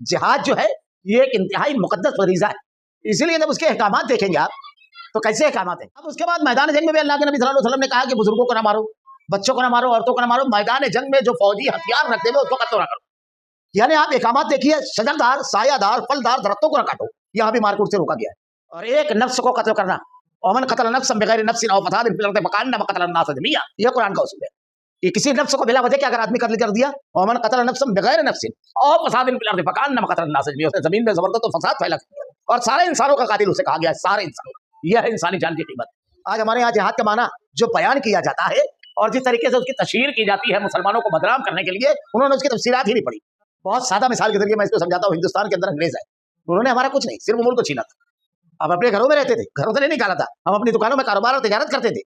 جہاد جو ہے یہ ایک انتہائی مقدس فریضہ ہے، اسی لیے جب اس کے احکامات دیکھیں گے آپ تو کیسے احکامات ہیں۔ اب اس کے بعد میدان جنگ میں بھی اللہ کے نبی صلی اللہ علیہ وسلم نے کہا کہ بزرگوں کو نہ مارو، بچوں کو نہ مارو، عورتوں کو نہ مارو، میدان جنگ میں جو فوجی ہتھیار رکھتے ہوئے اس کو قتل نہ کرو۔ یعنی آپ احکامات دیکھیے، شجردار، سایہ دار، پھلدار درختوں کو نہ کاٹو، یہاں بھی مارکوٹ سے روکا گیا ہے۔ اور ایک نفس کو قتل کرنا، ومن قتل نفسا بغیر نفس او فساد فی الارض فکانما قتل الناس جميعا، یہ قرآن کا اصول ہے کہ کسی نفس کو بلا وجہ کہ اگر آدمی قتل کر دیا، ومن قتل نفسا بغیر نفس او فساد فی الارض فکانما قتل الناس جميعا، اس نے زمین میں زبردست و فساد پھیلا دیا اور سارے انسانوں کا قاتل اسے کہا گیا ہے، سارے انسانوں کا۔ یہ ہے انسانی جان کی قیمت۔ آج ہمارے یہاں جہاد کا معنی جو بیان کیا جاتا ہے اور جس طریقے سے اس کی تشہیر کی جاتی ہے مسلمانوں کو بدنام کرنے کے لیے، انہوں نے اس کی تفصیلات ہی نہیں پڑھی۔ بہت سادہ مثال کے ذریعے میں اس کو سمجھاتا ہوں۔ ہندوستان کے اندر انگریز ہے، انہوں نے ہمارا کچھ نہیں، صرف ملک کو چھینا تھا۔ اب اپنے گھروں میں رہتے تھے، گھروں سے نہیں نکالا تھا، ہم اپنی دکانوں میں کاروبار اور تجارت کرتے تھے،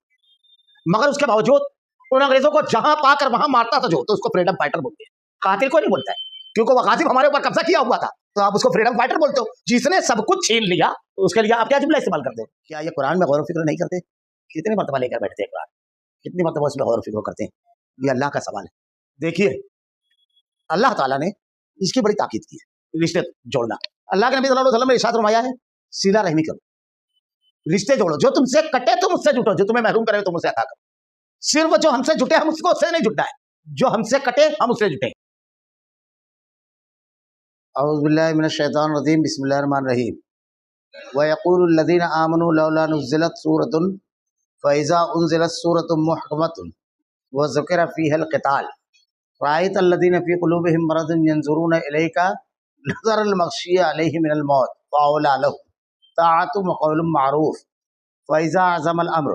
مگر اس کے باوجود ان انگریزوں کو جہاں پا کر وہاں مارتا تھا جو، تو اس کو فریڈم فائٹر بولتے ہیں۔ قاتل کو نہیں بولتا ہے، کیونکہ وہ غازی ہمارے اوپر قبضہ کیا ہوا تھا، تو آپ اس کو فریڈم فائٹر بولتے ہو۔ جس نے سب کچھ چھین لیا اس کے لیے آپ کیا جملہ استعمال کرتے ہو؟ کیا یہ قرآن میں غور و فکر نہیں کرتے؟ کتنی مرتبہ لے کر بیٹھتے ہیں قرآن، کتنی مرتبہ اس میں غور و فکر کرتے ہیں؟ یہ اللہ کا سوال ہے۔ دیکھیے اللہ تعالیٰ نے اس کی بڑی تاکید کی ہے، رشتے جوڑنا۔ اللہ کے نبی صلی اللہ علیہ وسلم نے ارشاد فرمایا ہے سیدھا رحمی کرو، رشتے جوڑو، جو تم سے کٹے تم اس سے جٹو، جو تمہیں محروم کرے تم اسے عطا کرو۔ صرف جو ہم سے جٹے ہم اس کو اس سے نہیں جٹنا ہے، جو ہم سے کٹے ہم اس سے جٹیں۔ اعوذ باللہ من الشیطان الرجیم، بسم اللہ الرحمن الرحیم۔ وَيَقُولُ الَّذِينَ آمَنُوا لَوْلَا نُزِّلَتْ سُورَةٌ فَإِذَا أُنزِلَتْ سُورَةٌ مُحْكَمَةٌ وَذُكِرَ فِيهَا الْقِتَالُ رَأَيْتَ الَّذِينَ فِي قُلُوبِهِم مَرَضٌ يَنظُرُونَ إِلَيْكَ نَظَرَ الْمَغْشِيِّ عَلَيْهِ مِنَ الْمَوْتِ فَأَوْلَىٰ لَهُمْ طَاعَةٌ وَقَوْلٌ مَّعْرُوفٌ فَإِذَا عَزَمَ الْأَمْرُ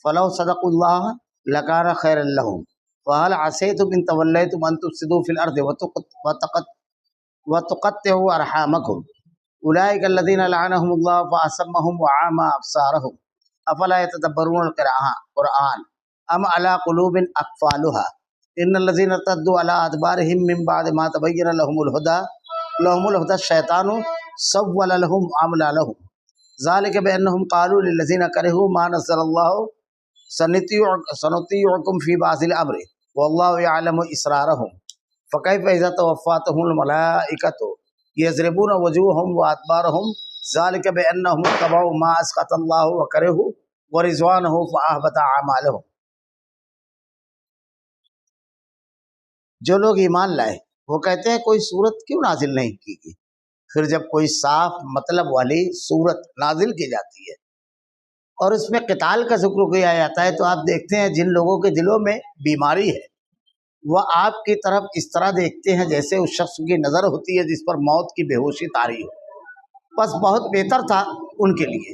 فَلَوْ صَدَقُوا اللَّهَ لَكَانَ خَيْرًا لَّهُمْ فَهَلْ عَسَيْتُمْ إِن تَوَلَّيْتُمْ أَن تُفْسِدُوا فِي الْأَرْضِ وَتُقَطِّعُوا أَرْحَامَكُمْ أُولَٰئِكَ الَّذِينَ لَعَنَهُمُ اللَّهُ فَأَصَمَّهُمْ وَأَعْمَىٰ أَبْصَارَهُمْ أَفَلَا يَتَدَبَّرُونَ الْقُرْآنَ أَمْ عَلَىٰ قُلُوبٍ أَقْفَالُهَا إِنَّ الَّذِينَ ارْتَدُّوا عَلَىٰ أَدْبَارِهِم مِّن بَعْدِ مَا تَبَيَّنَ لَهُمُ الْهُدَىٰ الشَّيْطَانُ سَوَّلَ لَهُمْ وَأَمْلَىٰ لَهُمْ ذَٰلِكَ بِأَنَّهُمْ قَالُوا لِلَّذِينَ كَرِهُوا مَا نَزَّلَ اللَّهُ سَنُطِيعُكُمْ فِي بَعْضِ الْأَمْرِ وَاللَّهُ يَعْلَمُ إِسْرَارَهُمْ فَكَيْفَ إِذَا تَوَفَّتْهُمُ الْمَلَائِكَةُ يَضْرِبُونَ وُجُوهَهُمْ وَأَدْبَارَهُمْ ذَٰلِكَ بِأَنَّهُمْ اتَّبَعُوا مَا أَسْخَطَ اللَّهُ وَكَرِهُوا وَرِضْوَانَهُ فَأَحْبَطَ أَعْمَالَهُمْ۔ جو لوگ ایمان لائے وہ کہتے ہیں کوئی صورت کیوں نازل نہیں کی گئی؟ پھر جب کوئی صاف مطلب والی صورت نازل کی جاتی ہے اور اس میں قتال کا ذکر کیا جاتا ہے تو آپ دیکھتے ہیں جن لوگوں کے دلوں میں بیماری ہے وہ آپ کی طرف اس طرح دیکھتے ہیں جیسے اس شخص کی نظر ہوتی ہے جس پر موت کی بے ہوشی طاری ہو۔ بس بہت بہتر تھا ان کے لیے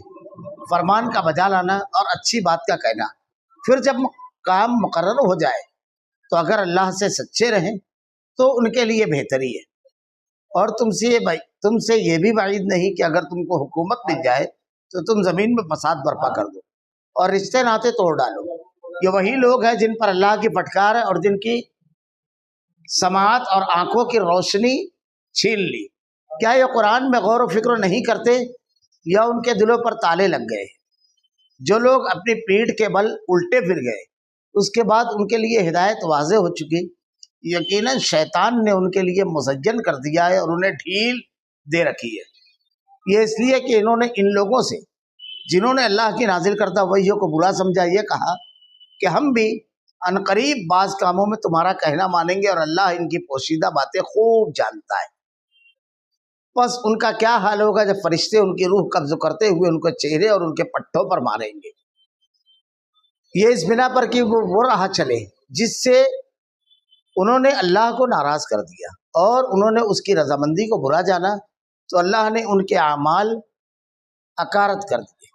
فرمان کا بجا لانا اور اچھی بات کا کہنا، پھر جب کام مقرر ہو جائے تو اگر اللہ سے سچے رہیں تو ان کے لیے بہتری ہے۔ اور تم سے یہ بھی بعید نہیں کہ اگر تم کو حکومت مل جائے تو تم زمین میں فساد برپا کر دو اور رشتے ناطے توڑ ڈالو۔ یہ وہی لوگ ہیں جن پر اللہ کی پھٹکار ہے اور جن کی سماعت اور آنکھوں کی روشنی چھین لی۔ کیا یہ قرآن میں غور و فکر نہیں کرتے یا ان کے دلوں پر تالے لگ گئے؟ جو لوگ اپنی پیٹھ کے بل الٹے پھر گئے اس کے بعد ان کے لیے ہدایت واضح ہو چکی، یقیناً شیطان نے ان کے لیے مزین کر دیا ہے اور انہیں ڈھیل دے رکھی ہے۔ یہ اس لیے کہ انہوں نے ان لوگوں سے جنہوں نے اللہ کی نازل کردہ وحیوں کو برا سمجھا یہ کہا کہ ہم بھی عنقریب بعض کاموں میں تمہارا کہنا مانیں گے اور اللہ ان کی پوشیدہ باتیں خوب جانتا ہے۔ بس ان کا کیا حال ہوگا جب فرشتے ان کی روح قبض کرتے ہوئے ان کو چہرے اور ان کے پٹھوں پر ماریں گے۔ یہ اس بنا پر کہ وہ راہ چلے جس سے انہوں نے اللہ کو ناراض کر دیا اور انہوں نے اس کی رضامندی کو برا جانا تو اللہ نے ان کے اعمال اکارت کر دیے۔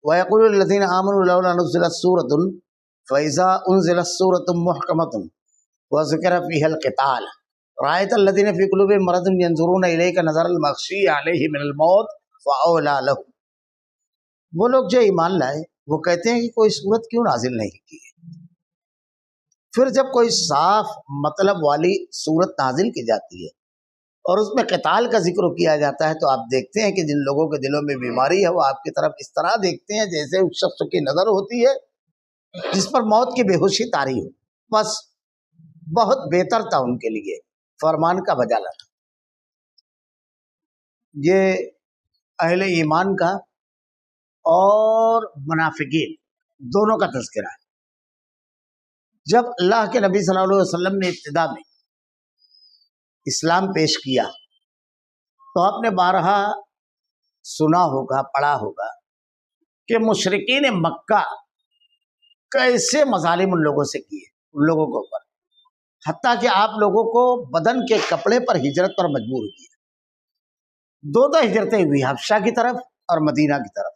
وَيَقُولُ الَّذِينَ آمَنُوا لَوْلَا نُزِّلَتْ سُورَةٌ فَإِذَا أُنزِلَتْ سُورَةٌ مُحْكَمَةٌ وَذُكِرَ فِيهَا الْقِتَالُ رَأَيْتَ الَّذِينَ فِي قُلُوبِهِم مَرَضٌ يَنظُرُونَ إِلَيْكَ نَظَرَ الْمَغْشِيِّ عَلَيْهِ مِنَ الْمَوْتِ فَأَوْلَىٰ لَهُمْ۔ وہ لوگ جو ایمان لائے وہ کہتے ہیں کہ کوئی صورت کیوں نازل نہیں کی ہے۔ پھر جب کوئی صاف مطلب والی صورت نازل کی جاتی ہے اور اس میں قتال کا ذکر کیا جاتا ہے تو آپ دیکھتے ہیں کہ جن لوگوں کے دلوں میں بیماری ہے وہ آپ کی طرف اس طرح دیکھتے ہیں جیسے اس شخص کی نظر ہوتی ہے جس پر موت کی بے ہوشی طاری ہو. بس بہت بہتر تھا ان کے لیے فرمان کا بجا لانا. یہ اہل ایمان کا اور منافقین دونوں کا تذکرہ ہے. جب اللہ کے نبی صلی اللہ علیہ وسلم نے ابتدا میں اسلام پیش کیا تو آپ نے بارہا سنا ہوگا پڑھا ہوگا کہ مشرکین مکہ کیسے مظالم ان لوگوں سے کیے ان لوگوں کے اوپر، حتیٰ کہ آپ لوگوں کو بدن کے کپڑے پر ہجرت پر مجبور کیا. دو ہجرتیں ہوئی، حبشہ کی طرف اور مدینہ کی طرف.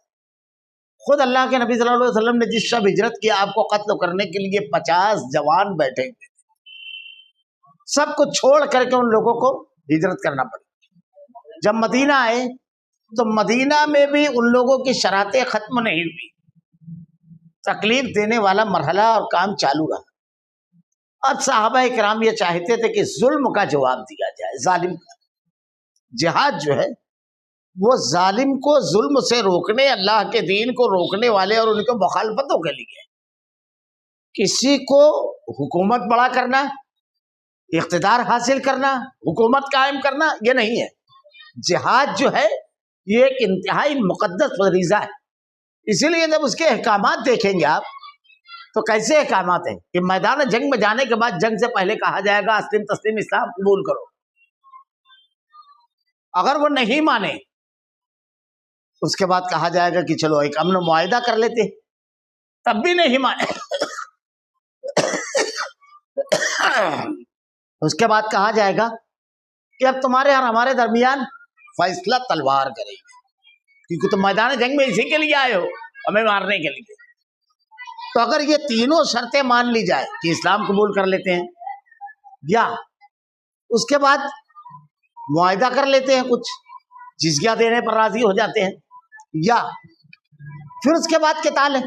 خود اللہ کے نبی صلی اللہ علیہ وسلم نے جس شب ہجرت کیا آپ کو قتل کرنے کے لیے 50 جوان بیٹھے ہوئے تھے. سب کو چھوڑ کر کے ان لوگوں کو ہجرت کرنا پڑی. جب مدینہ آئے تو مدینہ میں بھی ان لوگوں کی شرائطیں ختم نہیں ہوئی، تکلیف دینے والا مرحلہ اور کام چالو رہا. اب صحابہ کرام یہ چاہتے تھے کہ ظلم کا جواب دیا جائے، ظالم کا. جہاد جو ہے وہ ظالم کو ظلم سے روکنے، اللہ کے دین کو روکنے والے اور ان کے مخالفتوں کے لیے. کسی کو حکومت بڑا کرنا، اقتدار حاصل کرنا، حکومت قائم کرنا یہ نہیں ہے. جہاد جو ہے یہ ایک انتہائی مقدس فریضہ ہے. اسی لیے جب اس کے احکامات دیکھیں گے آپ تو کیسے احکامات ہیں کہ میدان جنگ میں جانے کے بعد جنگ سے پہلے کہا جائے گا اسلم تسلیم اسلام قبول کرو. اگر وہ نہیں مانے اس کے بعد کہا جائے گا کہ چلو ایک امن و معاہدہ کر لیتے، تب بھی نہیں مانے. اس کے بعد کہا جائے گا کہ اب تمہارے اور ہمارے درمیان فیصلہ تلوار کرے گی، کیونکہ تم میدان جنگ میں اسی کے لیے آئے ہو، ہمیں مارنے کے لیے. تو اگر یہ تینوں شرطیں مان لی جائے کہ اسلام قبول کر لیتے ہیں، یا اس کے بعد معاہدہ کر لیتے ہیں، کچھ جزیہ دینے پر راضی ہو جاتے ہیں، یا پھر اس کے بعد قتال ہے.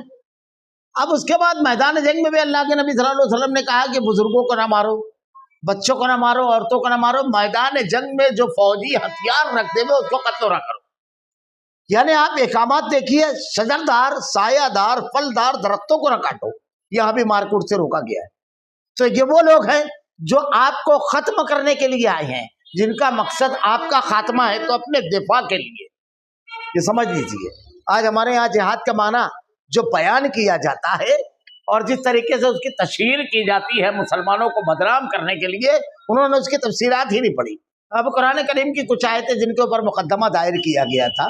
اب اس کے بعد میدان جنگ میں بھی اللہ کے نبی صلی اللہ علیہ وسلم نے کہا کہ بزرگوں کو نہ مارو، بچوں کو نہ مارو، عورتوں کو نہ مارو. میدان جنگ میں جو فوجی ہتھیار رکھتے ہوئے اس کو قتل نہ کرو. یعنی آپ احکامات دیکھیے، شجردار سایہ دار پھلدار درختوں کو نہ کاٹو، یہاں بھی مارکوٹ سے روکا گیا ہے. تو یہ وہ لوگ ہیں جو آپ کو ختم کرنے کے لیے آئے ہیں، جن کا مقصد آپ کا خاتمہ ہے، تو اپنے دفاع کے لیے. یہ سمجھ لیجیے آج ہمارے یہاں جہاد کا معنی جو بیان کیا جاتا ہے اور جس طریقے سے اس کی تشہیر کی جاتی ہے مسلمانوں کو بدنام کرنے کے لیے، انہوں نے اس کی تفسیرات ہی نہیں پڑھی. اب قرآن کریم کی کچھ آیتیں جن کے اوپر مقدمہ دائر کیا گیا تھا،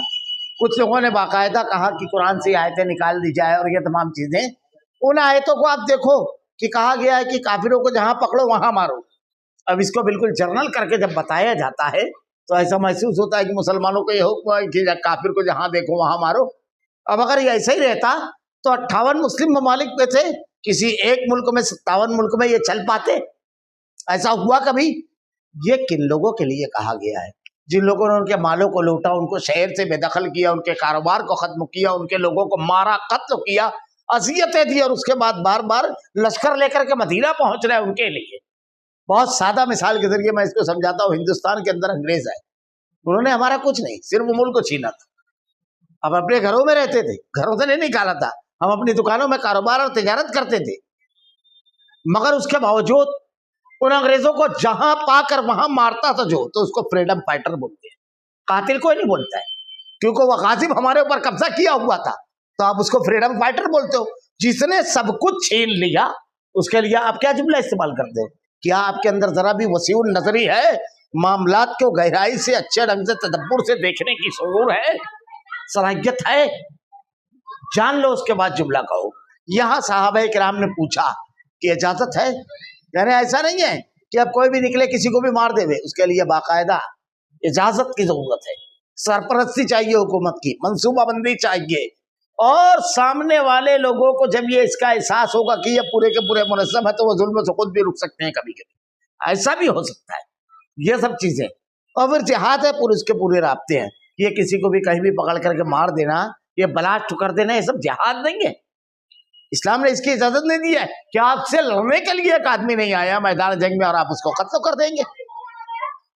کچھ لوگوں نے باقاعدہ کہا کہ قرآن سے آیتیں نکال دی جائے اور یہ تمام چیزیں. ان آیتوں کو آپ دیکھو کہ کہا گیا ہے کہ کافروں کو جہاں پکڑو وہاں مارو. اب اس کو بالکل جرنل کر کے جب بتایا جاتا ہے تو ایسا محسوس ہوتا ہے کہ مسلمانوں کو یہ حکم ہے کہ کافر کو جہاں دیکھو وہاں مارو. اب اگر یہ ایسا ہی رہتا تو 58 مسلم ممالک میں تھے، کسی ایک ملک میں 57 ملک میں یہ چل پاتے؟ ایسا ہوا کبھی؟ یہ کن لوگوں کے لیے کہا گیا ہے؟ جن لوگوں نے ان کے مالوں کو لوٹا، ان کو شہر سے بے دخل کیا، ان کے کاروبار کو ختم کیا، ان کے لوگوں کو مارا، قتل کیا، اذیتیں دی، اور اس کے بعد بار بار لشکر لے کر کے مدینہ پہنچ رہے ہیں ان کے لیے. بہت سادہ مثال کے ذریعے میں اس کو سمجھاتا ہوں. ہندوستان کے اندر انگریز آئے، انہوں نے ہمارا کچھ نہیں، صرف ملک کو چھینا تھا. اب اپنے گھروں میں رہتے تھے، گھروں سے نہیں نکالا تھا. ہم اپنی دکانوں میں کاروبار اور تجارت کرتے تھے، مگر اس کے باوجود ان انگریزوں کو جہاں پا کر وہاں مارتا تھا جو، تو اس کو فریڈم فائٹر بولتے ہیں. قاتل کوئی نہیں بولتا ہے کیونکہ وہ غاصب ہمارے اوپر قبضہ کیا ہوا تھا، تو آپ اس کو فریڈم فائٹر بولتے ہو. جس نے سب کچھ چھین لیا اس کے لیے آپ کیا جملہ استعمال کرتے ہو؟ کیا آپ کے اندر ذرا بھی وسیع النظری ہے؟ معاملات کو گہرائی سے اچھے ڈھنگ سے تدبر سے دیکھنے کی شعور ہے، صلاحیت ہے؟ جان لو اس کے بعد جملہ کہو. یہاں صحابہ کرام نے پوچھا کہ اجازت ہے؟ یعنی ایسا نہیں ہے کہ اب کوئی بھی نکلے کسی کو بھی مار دے، اس کے لیے باقاعدہ اجازت کی ضرورت ہے، سرپرستی چاہیے، حکومت کی منصوبہ بندی چاہیے. اور سامنے والے لوگوں کو جب یہ اس کا احساس ہوگا کہ یہ پورے کے پورے منظم ہے تو وہ ظلم سے خود بھی رک سکتے ہیں. کبھی کبھی ایسا بھی ہو سکتا ہے. یہ سب چیزیں، اور پھر جہاد ہے پورے اس کے پورے رابطے ہیں. یہ کسی کو بھی کہیں بھی پکڑ کر کے مار دینا، یہ بلاسٹ کر دینا، یہ سب جہاد نہیں ہے. اسلام نے اس کی اجازت نہیں دی ہے کہ آپ سے لڑنے کے لیے ایک آدمی نہیں آیا میدان جنگ میں اور آپ اس کو قتل کر دیں گے.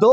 2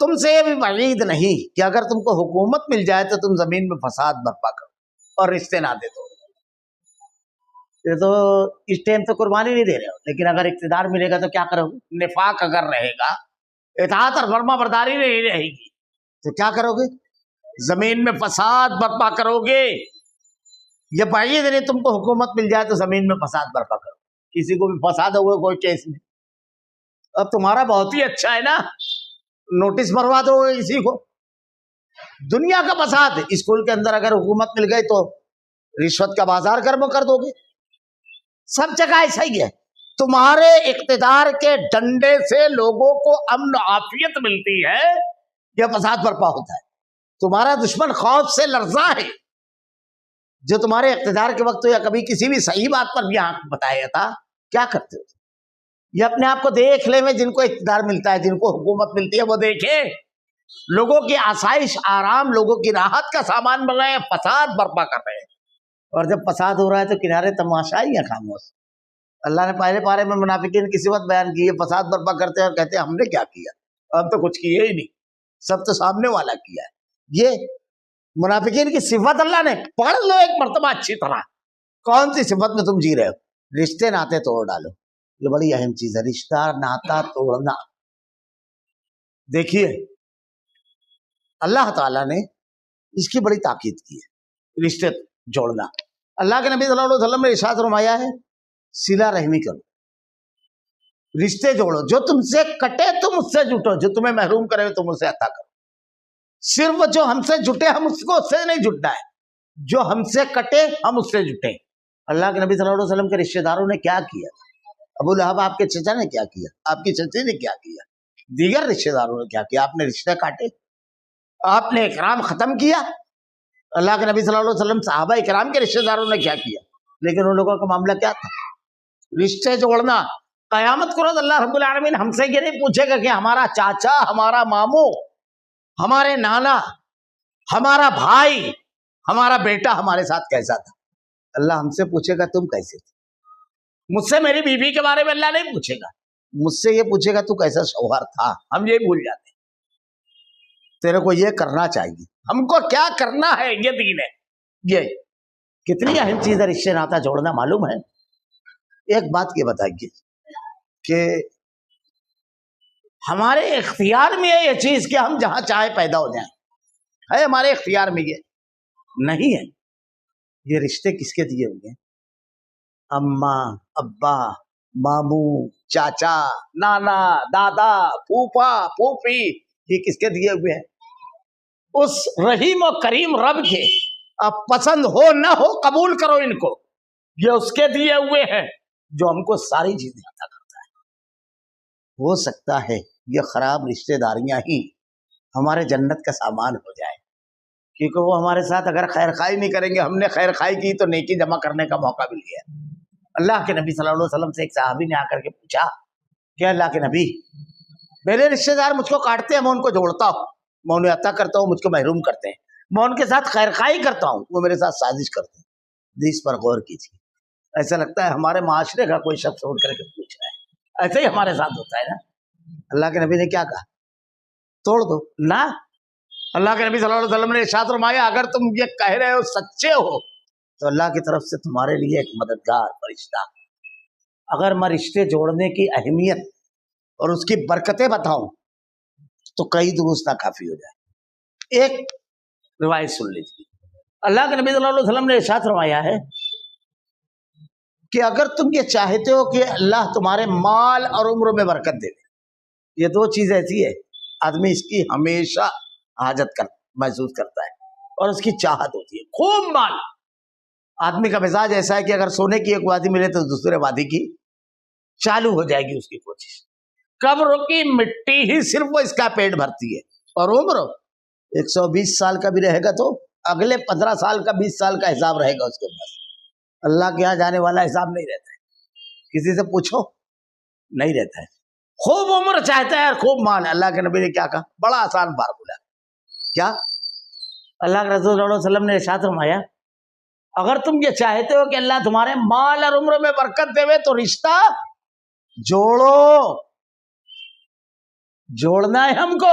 تم سے یہ بھی بعید نہیں کہ اگر تم کو حکومت مل جائے تو تم زمین میں فساد برپا کرو اور رشتے ناطے توڑو. یہ تو اس ٹائم تو قربانی نہیں دے رہے ہو، لیکن اگر اقتدار ملے گا تو کیا کرو گے؟ نفاق اگر رہے گا، اطاعت اور فرما برداری نہیں رہے گی، تو کیا کرو گے؟ زمین میں فساد برپا کرو گے. یہ بعید نہیں تم کو حکومت مل جائے تو زمین میں فساد برپا کرو. کسی کو بھی فساد ہوگا کوئی کیس نہیں. اب تمہارا بہت ہی اچھا ہے نا، نوٹس مروا دو اسی کو. دنیا کا فساد، اسکول کے اندر اگر حکومت مل گئی تو رشوت کا بازار گرم کر دو گے. سب جگہ ایسا ہی ہے. تمہارے اقتدار کے ڈنڈے سے لوگوں کو امن و عافیت ملتی ہے، یہ فساد برپا ہوتا ہے. تمہارا دشمن خوف سے لرزا ہے، جو تمہارے اقتدار کے وقت یا کبھی کسی بھی صحیح بات پر بھی آنکھ بتایا تھا. کیا کرتے ہو؟ یہ اپنے آپ کو دیکھ لے میں، جن کو اقتدار ملتا ہے، جن کو حکومت ملتی ہے، وہ دیکھے لوگوں کی آسائش آرام، لوگوں کی راحت کا سامان بن رہے ہیں، فساد برپا کر رہے ہیں. اور جب فساد ہو رہا ہے تو کنارے تماشا ہی ہے خاموش. اللہ نے پہلے پارے میں منافقین کی صفت بیان کی ہے، فساد برپا کرتے ہیں اور کہتے ہیں ہم نے کیا کیا، ہم تو کچھ کیے ہی نہیں، سب تو سامنے والا کیا ہے. یہ منافقین کی صفت اللہ نے پڑھ لو ایک مرتبہ اچھی طرح. کون سی صفت میں تم جی رہے ہو؟ رشتے ناطے توڑ ڈالو. یہ بڑی اہم چیز ہے، رشتہ ناتا توڑنا. دیکھیے اللہ تعالیٰ نے اس کی بڑی تاکید کی ہے، رشتے جوڑنا. اللہ کے نبی صلی اللہ علیہ وسلم نے ارشاد فرمایا ہے صلہ رحمی کرو، رشتے جوڑو. جو تم سے کٹے تم اس سے جٹو، جو تمہیں محروم کرے تم اسے عطا کرو. صرف جو ہم سے جٹے ہم اس کو اس سے نہیں جٹنا ہے، جو ہم سے کٹے ہم اس سے جٹے. اللہ کے نبی صلی اللہ علیہ وسلم کے رشتے داروں نے کیا کیا؟ ابو لہب آپ کے چچا نے کیا کیا، آپ کی چچی نے کیا کیا، دیگر رشتے داروں نے کیا کیا؟ آپ نے رشتے کاٹے، آپ نے اکرام ختم کیا. اللہ کے نبی صلی اللہ علیہ وسلم صحابہ اکرام کے رشتے داروں نے کیا کیا؟ لیکن ان لوگوں کا معاملہ کیا تھا؟ رشتے جوڑنا. قیامت کو روز اللہ رب العالمین ہم سے یہ نہیں پوچھے گا کہ ہمارا چاچا، ہمارا ماموں، ہمارے نانا، ہمارا بھائی، ہمارا بیٹا ہمارے ساتھ کیسا تھا. اللہ ہم سے پوچھے گا تم کیسے تھے. مجھ سے میری بیوی کے بارے میں اللہ نہیں پوچھے گا، مجھ سے یہ پوچھے گا تو کیسا شوہر تھا. ہم یہ بھول جاتے ہیں. تیرے کو یہ کرنا چاہیے، ہم کو کیا کرنا ہے، یہ دین ہے. یہ کتنی اہم چیز ہے رشتے ناتا جوڑنا. معلوم ہے ایک بات یہ بتائیے کہ ہمارے اختیار میں ہے یہ چیز کہ ہم جہاں چاہے پیدا ہو جائیں، ہے ہمارے اختیار میں؟ یہ نہیں ہے. یہ رشتے کس کے دیے ہوئے ہیں؟ اماں، ابا، ماموں، چاچا، نانا، دادا، پھوپھا، پھوپھی، یہ کس کے دیے ہوئے ہیں؟ اس رحیم و کریم رب کے. اب پسند ہو نہ ہو قبول کرو ان کو، یہ اس کے دیے ہوئے ہیں جو ہم کو ساری چیزیں عطا کرتا ہے. ہو سکتا ہے یہ خراب رشتے داریاں ہی ہمارے جنت کا سامان ہو جائے، کیونکہ وہ ہمارے ساتھ اگر خیر خائی نہیں کریں گے، ہم نے خیر خائی کی تو نیکی جمع کرنے کا موقع مل گیا. اللہ کے نبی صلی اللہ علیہ وسلم سے ایک صحابی نے آ کر کے پوچھا کہ اللہ کے نبی، میرے رشتے دار مجھ کو کاٹتے ہیں، میں ان کو جوڑتا ہوں، میں انہیں عطا کرتا ہوں، مجھ کو محروم کرتے ہیں، میں ان کے ساتھ خیر خائی کرتا ہوں، وہ میرے ساتھ سازش کرتے ہیں. اس پر غور کیجیے. ایسا لگتا ہے ہمارے معاشرے کا کوئی شخص اٹھ کر کے پوچھ رہا ہے. ایسے ہی ہمارے ساتھ ہوتا ہے نا. اللہ کے نبی نے کیا کہا؟ توڑ دو نا. اللہ کے نبی صلی اللہ علیہ وسلم نے ارشاد فرمایا اگر تم یہ کہہ رہے ہو سچے ہو تو اللہ کی طرف سے تمہارے لیے ایک مددگار فرشتہ. اگر میں رشتے جوڑنے کی اہمیت اور اس کی برکتیں بتاؤں تو کئی دروس کافی ہو جائے. ایک روایت سن لیجیے. اللہ کے نبی صلی اللہ علیہ وسلم نے ارشاد فرمایا ہے کہ اگر تم یہ چاہتے ہو کہ اللہ تمہارے مال اور عمر میں برکت دے، یہ دو چیز ایسی ہے آدمی اس کی ہمیشہ حاجت محسوس کرتا ہے اور اس کی چاہت ہوتی ہے. خوب مال. آدمی کا مزاج ایسا ہے کہ اگر سونے کی ایک وادی ملے تو دوسرے وادی کی چالو ہو جائے گی اس کی کوشش. قبر کی مٹی ہی صرف وہ اس کا پیٹ بھرتی ہے. اور عمر 120 سال کا بھی رہے گا تو اگلے 15 سال کا 20 سال کا حساب رہے گا اس کے پاس. اللہ کے یہاں جانے والا حساب نہیں رہتا ہے. کسی سے پوچھو نہیں رہتا ہے. خوب عمر چاہتا ہے اور خوب مال. اللہ کے نبی نے کیا کہا؟ بڑا آسان بات بولا. کیا؟ اللہ کے رسول صلی اللہ علیہ وسلم نے ارشاد فرمایا اگر تم یہ چاہتے ہو کہ اللہ تمہارے مال اور عمر میں برکت دے تو رشتہ جوڑو. جوڑنا ہے ہم کو.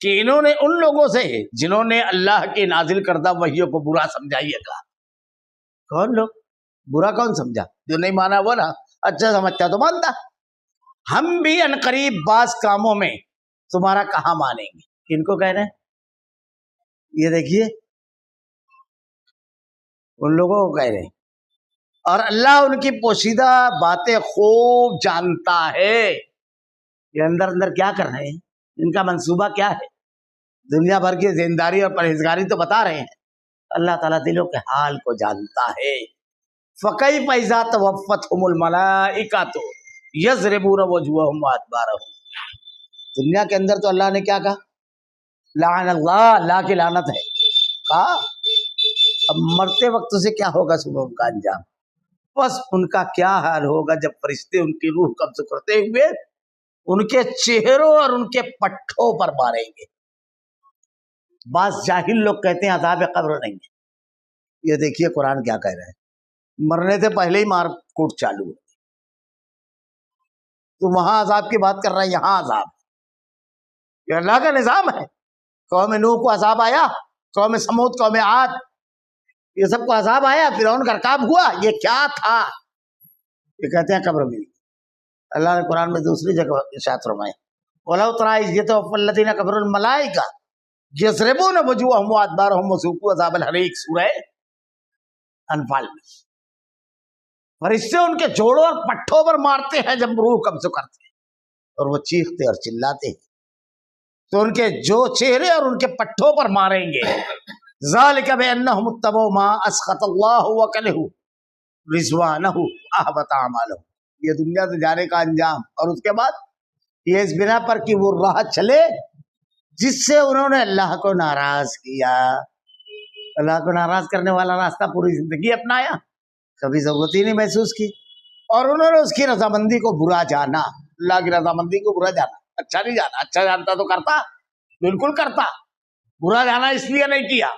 کہ انہوں نے ان لوگوں سے جنہوں نے اللہ کی نازل کردہ وحیوں کو برا سمجھائیے کہا. کون لوگ؟ برا کون سمجھا؟ جو نہیں مانا وہ نا، اچھا سمجھتا تو مانتا. ہم بھی عنقریب بعض کاموں میں تمہارا کہاں مانیں گے. کن کو کہہ رہے ہیں؟ یہ دیکھیے ان لوگوں کو کہہ رہے ہیں. اور اللہ ان کی پوشیدہ باتیں خوب جانتا ہے. یہ اندر اندر کیا کر رہے ہیں، ان کا منصوبہ کیا ہے. دنیا بھر کی زینداری اور پرہیزگاری تو بتا رہے ہیں، اللہ تعالیٰ دلوں کے حال کو جانتا ہے. فَكَيْفَ إِذَا تَوَفَّتْهُمُ الْمَلَائِكَةُ يَضْرِبُونَ وُجُوهَهُمْ وَأَدْبَارَهُمْ. دنیا کے اندر تو اللہ نے کیا کہا؟ لعن اللہ، اللہ کی لعنت ہے کہا. اب مرتے وقت سے کیا ہوگا سنو ان کا انجام. بس ان کا کیا حال ہوگا جب فرشتے ان کی روح قبض کرتے ہوئے ان کے چہروں اور ان کے پٹھوں پر ماریں گے. بعض جاہل لوگ کہتے ہیں عذاب قبر نہیں ہے. یہ دیکھیے قرآن کیا کہہ رہے ہیں، مرنے سے پہلے ہی مار کوٹ چالو ہے. تو وہاں عذاب کی بات کر رہا ہے، یہاں عذاب. یہ اللہ کا نظام ہے. قوم نوح کو عذاب آیا، قوم سمود، قوم عاد، یہ سب کو عذاب آیا. فرعون غرقاب ہوا. یہ کیا تھا؟ یہ کہتے ہیں قبر میں. اللہ نے قرآن میں دوسری جگہ ارشاد فرمایا وَلَوْ تَرَىٰ إِذْ يَتَوَفَّى الَّذِينَ كَفَرُوا الْمَلَائِكَةُ يَضْرِبُونَ وُجُوهَهُمْ وَأَدْبَارَهُمْ وَذُوقُوا عَذَابَ الْحَرِيقِ. سورہ انفال میں فرشتے ان کے جوڑوں اور پٹھوں پر مارتے ہیں جب روح قبض کرتے ہیں، اور وہ چیختے اور چلاتے ہیں. تو ان کے جو چہرے اور ان کے پٹھوں پر ماریں گے. ذَلِكَ بِأَنَّهُمُ اتَّبَعُوا مَا أَسْخَطَ اللَّهُ وَكَرِهُوا رِضْوَانَهُ أَحْبَطَ أَعْمَالَهُم. یہ دنیا سے جانے کا انجام. اور اس کے بعد یہ اس بنا پر کہ وہ راہ چلے جس سے انہوں نے اللہ کو ناراض کیا. اللہ کو ناراض کرنے والا راستہ پوری زندگی اپنایا، کبھی ضرورت ہی نہیں محسوس کی، اور انہوں نے اس کی رضامندی کو برا جانا. اللہ کی رضامندی کو برا جانا، اچھا نہیں جانا. اچھا جانتا تو کرتا، بالکل کرتا. برا جانا اس لیے نہیں کیا.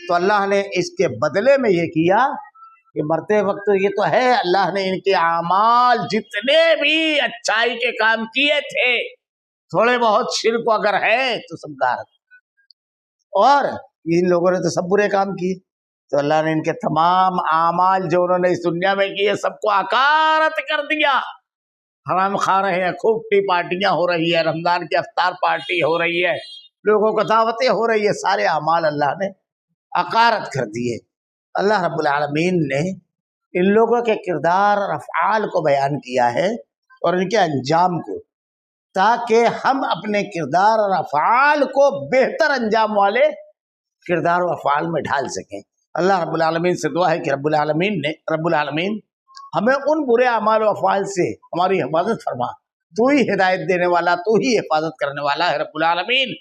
تو اللہ نے اس کے بدلے میں یہ کیا کہ مرتے وقت یہ تو ہے اللہ نے ان کے اعمال جتنے بھی اچھائی کے کام کیے تھے، تھوڑے بہت شرک اگر ہے تو سب غارت، اور ان لوگوں نے تو سب برے کام کیے. تو اللہ نے ان کے تمام اعمال جو انہوں نے اس دنیا میں کیے سب کو اکارت کر دیا. حرام کھا رہے ہیں، خوب ٹی پارٹیاں ہو رہی ہے، رمضان کی افطار پارٹی ہو رہی ہے، لوگوں کو دعوتیں ہو رہی ہے، سارے اعمال اللہ نے اکارت کر دیے. اللہ رب العالمین نے ان لوگوں کے کردار اور افعال کو بیان کیا ہے اور ان کے انجام کو، تاکہ ہم اپنے کردار اور افعال کو بہتر انجام والے کردار و افعال میں ڈھال سکیں. اللہ رب العالمین سے دعا ہے کہ رب العالمین ہمیں ان برے اعمال و افعال سے ہماری حفاظت فرما. تو ہی ہدایت دینے والا، تو ہی حفاظت کرنے والا ہے رب العالمین،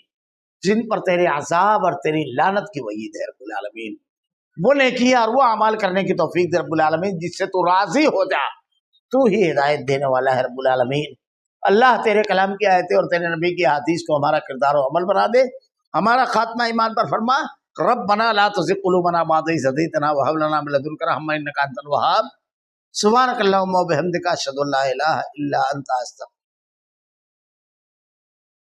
جن پر تیرے عذاب اور تیری لعنت کی وعید ہے رب العالمین. وہ نیکی اور وہ اعمال کرنے کی توفیق دے رب العالمین جس سے تو راضی ہو جا. تو ہی ہدایت دینے والا ہے رب العالمین. اللہ تیرے کلام کی آیتیں اور تیرے نبی کی حدیث کو ہمارا کردار و عمل بنا دے. ہمارا خاتمہ ایمان پر فرما. ربنا لا تزغ قلوبنا بعد إذ هديتنا وهب لنا من لدنك رحمة إنك أنت الوهاب. سبحانك اللهم وبحمدك أشهد أن لا إله إلا أنت أستغفرك.